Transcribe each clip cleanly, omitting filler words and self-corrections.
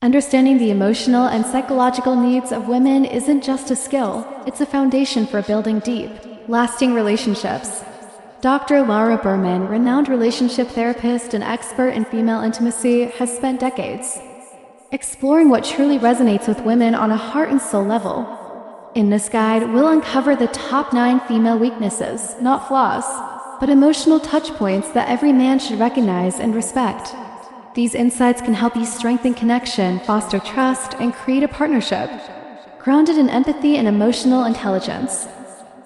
Understanding the emotional and psychological needs of women isn't just a skill, it's a foundation for building deep, lasting relationships. Dr. Laura Berman, renowned relationship therapist and expert in female intimacy, has spent decades exploring what truly resonates with women on a heart and soul level. In this guide, we'll uncover the top 9 female weaknesses, not flaws, but emotional touch points that every man should recognize and respect. These insights can help you strengthen connection, foster trust, and create a partnership grounded in empathy and emotional intelligence.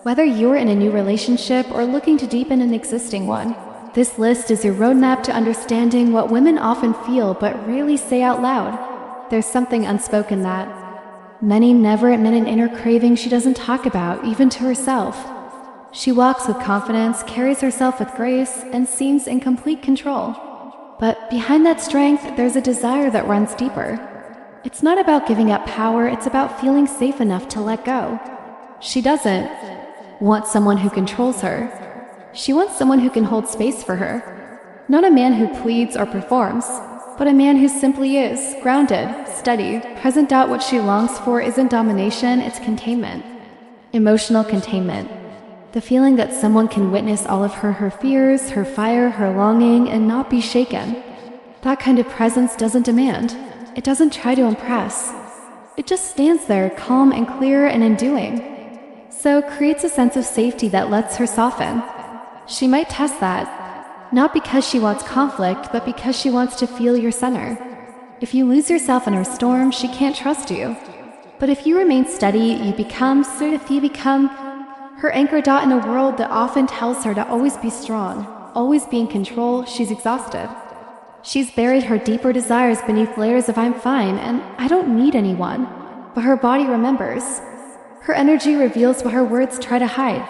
Whether you're in a new relationship or looking to deepen an existing one, this list is your roadmap to understanding what women often feel but rarely say out loud. There's something unspoken that many never admit an inner craving she doesn't talk about, even to herself. She walks with confidence, carries herself with grace, and seems in complete control. But behind that strength, there's a desire that runs deeper. It's not about giving up power, it's about feeling safe enough to let go. She doesn't want someone who controls her. She wants someone who can hold space for her. Not a man who pleads or performs, but a man who simply is, grounded, steady, present. What she longs for isn't domination, it's containment. Emotional containment. The feeling that someone can witness all of her fears, her fire, her longing, and not be shaken. That kind of presence doesn't demand. It doesn't try to impress. It just stands there, calm and clear and enduing. So creates a sense of safety that lets her soften. She might test that, not because she wants conflict, but because she wants to feel your center. If you lose yourself in her storm, she can't trust you. But if you remain steady, you become her anchor. In a world that often tells her to always be strong, always be in control. She's exhausted. She's buried her deeper desires beneath layers of "I'm fine and I don't need anyone." But her body remembers. Her energy reveals what her words try to hide.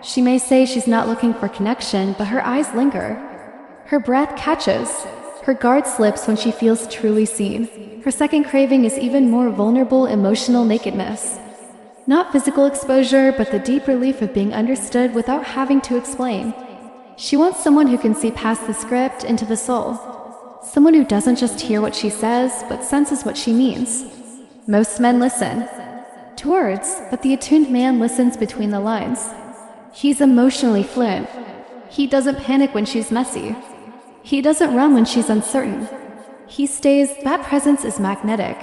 She may say she's not looking for connection, but her eyes linger. Her breath catches. Her guard slips when she feels truly seen. Her second craving is even more vulnerable: emotional nakedness. Not physical exposure, but the deep relief of being understood without having to explain. She wants someone who can see past the script into the soul. Someone who doesn't just hear what she says, but senses what she means. Most men listen to words, but the attuned man listens between the lines. He's emotionally fluent. He doesn't panic when she's messy. He doesn't run when she's uncertain. He stays. That presence is magnetic.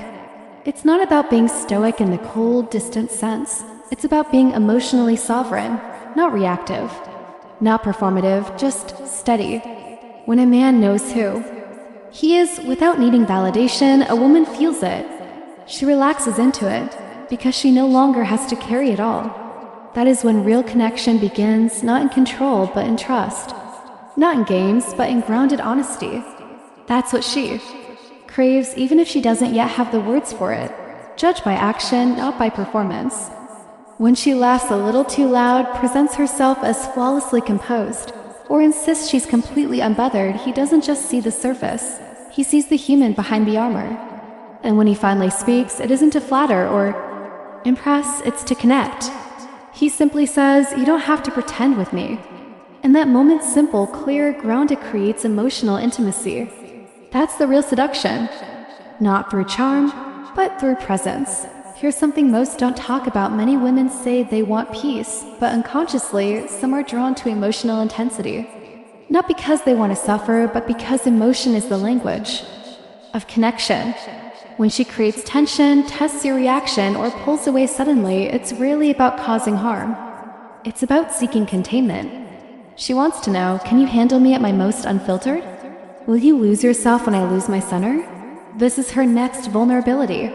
It's not about being stoic in the cold, distant sense. It's about being emotionally sovereign, not reactive, not performative, just steady. When a man knows who he is without needing validation, a woman feels it. She relaxes into it because she no longer has to carry it all. That is when real connection begins, not in control, but in trust. Not in games, but in grounded honesty. That's what she craves, even if she doesn't yet have the words for it. Judged by action, not by performance. When she laughs a little too loud, presents herself as flawlessly composed, or insists she's completely unbothered, he doesn't just see the surface. He sees the human behind the armor. And when he finally speaks, it isn't to flatter or impress, it's to connect. He simply says, "You don't have to pretend with me." And that moment, simple, clear, grounded, creates emotional intimacy. That's the real seduction. Not through charm, but through presence. Here's something most don't talk about. Many women say they want peace, but unconsciously, some are drawn to emotional intensity. Not because they want to suffer, but because emotion is the language of connection. When she creates tension, tests your reaction, or pulls away suddenly, it's rarely about causing harm. It's about seeking containment. She wants to know, can you handle me at my most unfiltered? Will you lose yourself when I lose my center? This is her next vulnerability.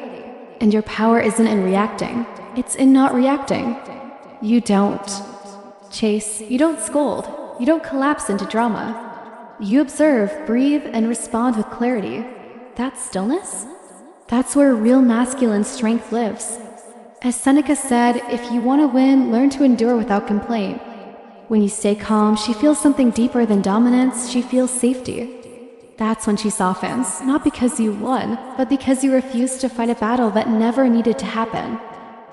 And your power isn't in reacting. It's in not reacting. You don't chase. You don't scold. You don't collapse into drama. You observe, breathe, and respond with clarity. That's stillness? That's where real masculine strength lives. As Seneca said, if you want to win, learn to endure without complaint. When you stay calm, she feels something deeper than dominance. She feels safety. That's when she softens, not because you won, but because you refused to fight a battle that never needed to happen.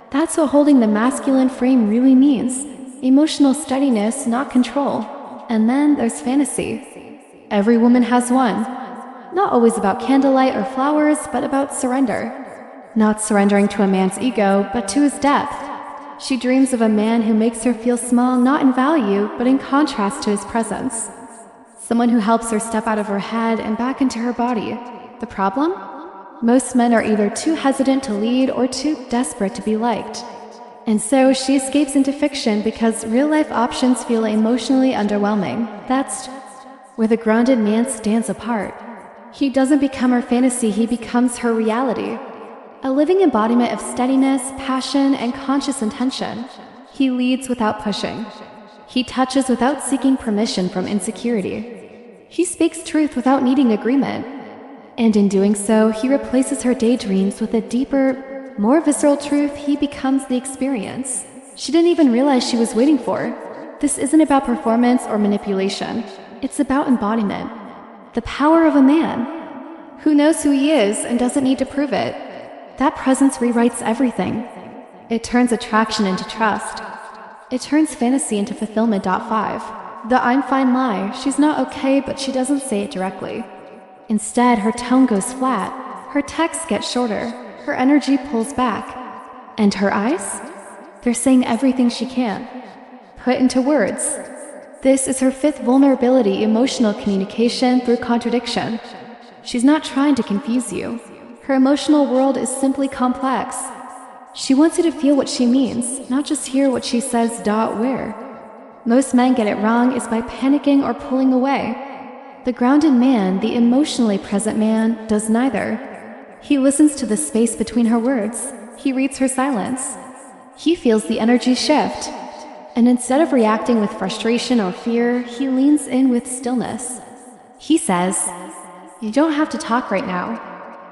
That's what holding the masculine frame really means. Emotional steadiness, not control. And then there's fantasy. Every woman has one. Not always about candlelight or flowers, but about surrender. Not surrendering to a man's ego, but to his depth. She dreams of a man who makes her feel small not in value, but in contrast to his presence. Someone who helps her step out of her head and back into her body. The problem? Most men are either too hesitant to lead or too desperate to be liked. And so she escapes into fiction because real-life options feel emotionally underwhelming. That's where the grounded man stands apart. He doesn't become her fantasy, he becomes her reality. A living embodiment of steadiness, passion, and conscious intention. He leads without pushing. He touches without seeking permission from insecurity. He speaks truth without needing agreement. And in doing so, he replaces her daydreams with a deeper, more visceral truth. He becomes the experience she didn't even realize she was waiting for. This isn't about performance or manipulation. It's about embodiment. The power of a man who knows who he is and doesn't need to prove it. That presence rewrites everything. It turns attraction into trust. It turns fantasy into fulfillment. 5. The I'm fine lie. She's not okay, but she doesn't say it directly. Instead, her tone goes flat. Her texts get shorter. Her energy pulls back. And her eyes? They're saying everything she can. Put into words. This is her 5th vulnerability, emotional communication through contradiction. She's not trying to confuse you. Her emotional world is simply complex. She wants you to feel what she means, not just hear what she says. Where most men get it wrong is by panicking or pulling away. The grounded man, the emotionally present man, does neither. He listens to the space between her words. He reads her silence. He feels the energy shift. And instead of reacting with frustration or fear, he leans in with stillness. He says, "You don't have to talk right now,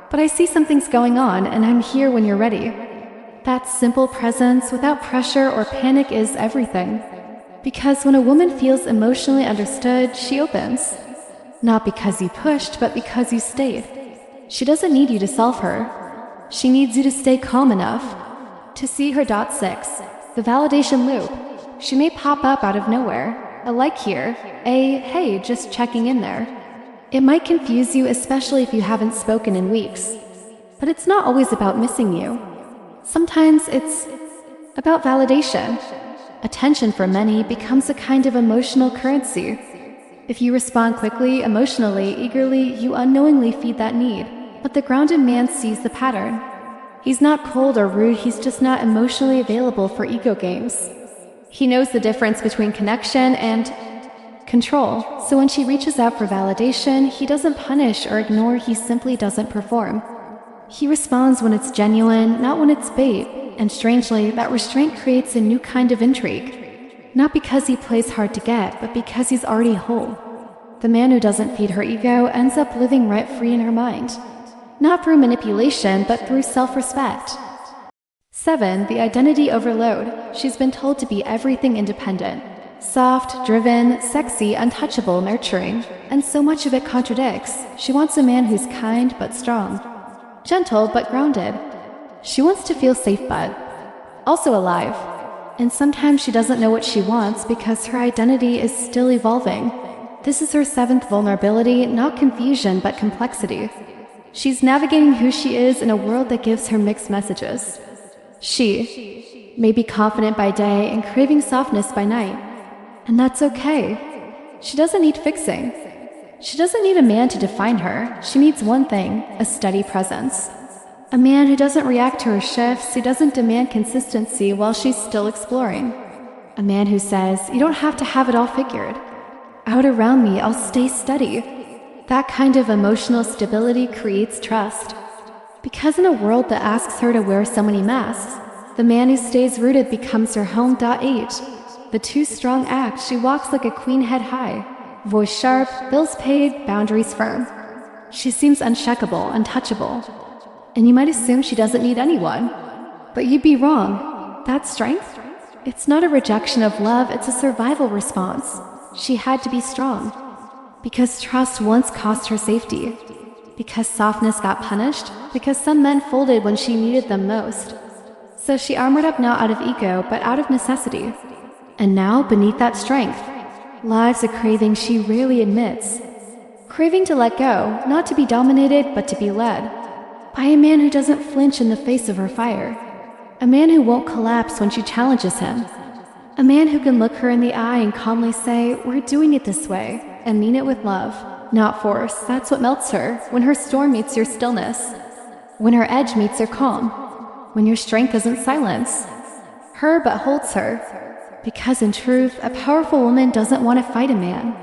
but I see something's going on and I'm here when you're ready." That simple presence without pressure or panic is everything. Because when a woman feels emotionally understood, she opens. Not because you pushed, but because you stayed. She doesn't need you to solve her. She needs you to stay calm enough to see her. 6. The validation loop. She may pop up out of nowhere. A like here, a hey, just checking in there. It might confuse you, especially if you haven't spoken in weeks. But it's not always about missing you. Sometimes it's about validation. Attention for many becomes a kind of emotional currency. If you respond quickly, emotionally, eagerly, you unknowingly feed that need. But the grounded man sees the pattern. He's not cold or rude, he's just not emotionally available for ego games. He knows the difference between connection and control. So when she reaches out for validation, he doesn't punish or ignore, he simply doesn't perform. He responds when it's genuine, not when it's bait. And strangely, that restraint creates a new kind of intrigue. Not because he plays hard to get, but because he's already whole. The man who doesn't feed her ego ends up living rent-free in her mind. Not through manipulation, but through self-respect. 7. The identity overload. She's been told to be everything independent. Soft, driven, sexy, untouchable, nurturing. And so much of it contradicts. She wants a man who's kind but strong. Gentle but grounded. She wants to feel safe but also alive. And sometimes she doesn't know what she wants because her identity is still evolving. This is her 7th vulnerability, not confusion but complexity. She's navigating who she is in a world that gives her mixed messages. She may be confident by day and craving softness by night. And that's okay. She doesn't need fixing. She doesn't need a man to define her. She needs one thing, a steady presence. A man who doesn't react to her shifts, who doesn't demand consistency while she's still exploring. A man who says, "You don't have to have it all figured. Out around me, I'll stay steady." That kind of emotional stability creates trust. Because in a world that asks her to wear so many masks, the man who stays rooted becomes her home. 8. The two strong act. She walks like a queen head high. Voice sharp, bills paid, boundaries firm. She seems unshakable, untouchable. And you might assume she doesn't need anyone. But you'd be wrong. That's strength? It's not a rejection of love, it's a survival response. She had to be strong. Because trust once cost her safety. Because softness got punished. Because some men folded when she needed them most. So she armored up not out of ego, but out of necessity. And now, beneath that strength, lies a craving she rarely admits. Craving to let go, not to be dominated, but to be led. By a man who doesn't flinch in the face of her fire. A man who won't collapse when she challenges him. A man who can look her in the eye and calmly say, "We're doing it this way," and mean it with love, not force. That's what melts her, when her storm meets your stillness. When her edge meets your calm. When your strength isn't silence. Her but holds her. Because in truth, a powerful woman doesn't want to fight a man.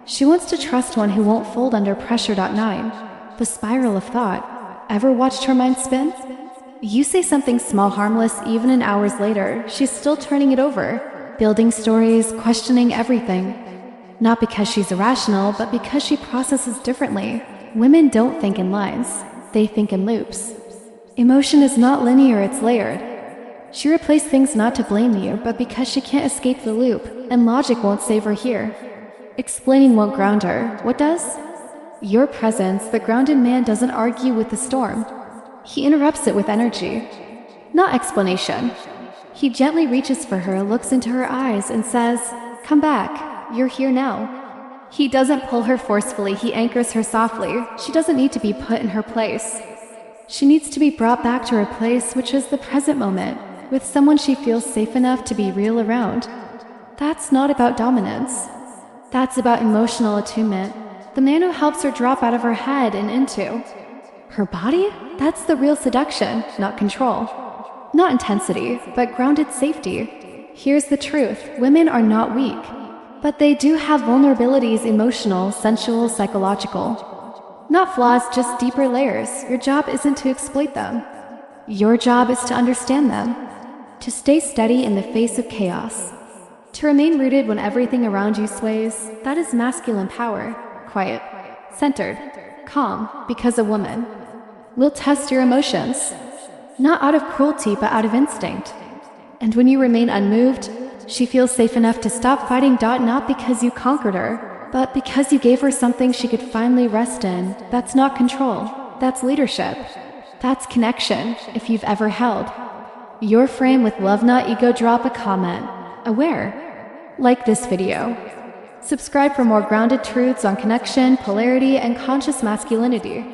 She wants to trust one who won't fold under pressure. 9. The spiral of thought. Ever watched her mind spin? You say something small, harmless, even in hours later, she's still turning it over, building stories, questioning everything. Not because she's irrational, but because she processes differently. Women don't think in lines, they think in loops. Emotion is not linear, it's layered. She replays things not to blame you, but because she can't escape the loop, and logic won't save her here. Explaining won't ground her. What does? Your presence. The grounded man doesn't argue with the storm. He interrupts it with energy, not explanation. He gently reaches for her, looks into her eyes, and says, "Come back, you're here now." He doesn't pull her forcefully, he anchors her softly. She doesn't need to be put in her place. She needs to be brought back to her place, which is the present moment, with someone she feels safe enough to be real around. That's not about dominance. That's about emotional attunement. The man who helps her drop out of her head and into her body? That's the real seduction, not control. Not intensity, but grounded safety. Here's the truth, women are not weak. But they do have vulnerabilities, emotional, sensual, psychological. Not flaws, just deeper layers. Your job isn't to exploit them. Your job is to understand them. To stay steady in the face of chaos. To remain rooted when everything around you sways. That is masculine power. Quiet, centered, calm, because a woman will test your emotions. Not out of cruelty, but out of instinct. And when you remain unmoved, she feels safe enough to stop fighting. Not because you conquered her, but because you gave her something she could finally rest in. That's not control. That's leadership. That's connection, if you've ever held your frame with love, not ego. Drop a comment. Aware. Like this video. Subscribe for more grounded truths on connection, polarity, and conscious masculinity.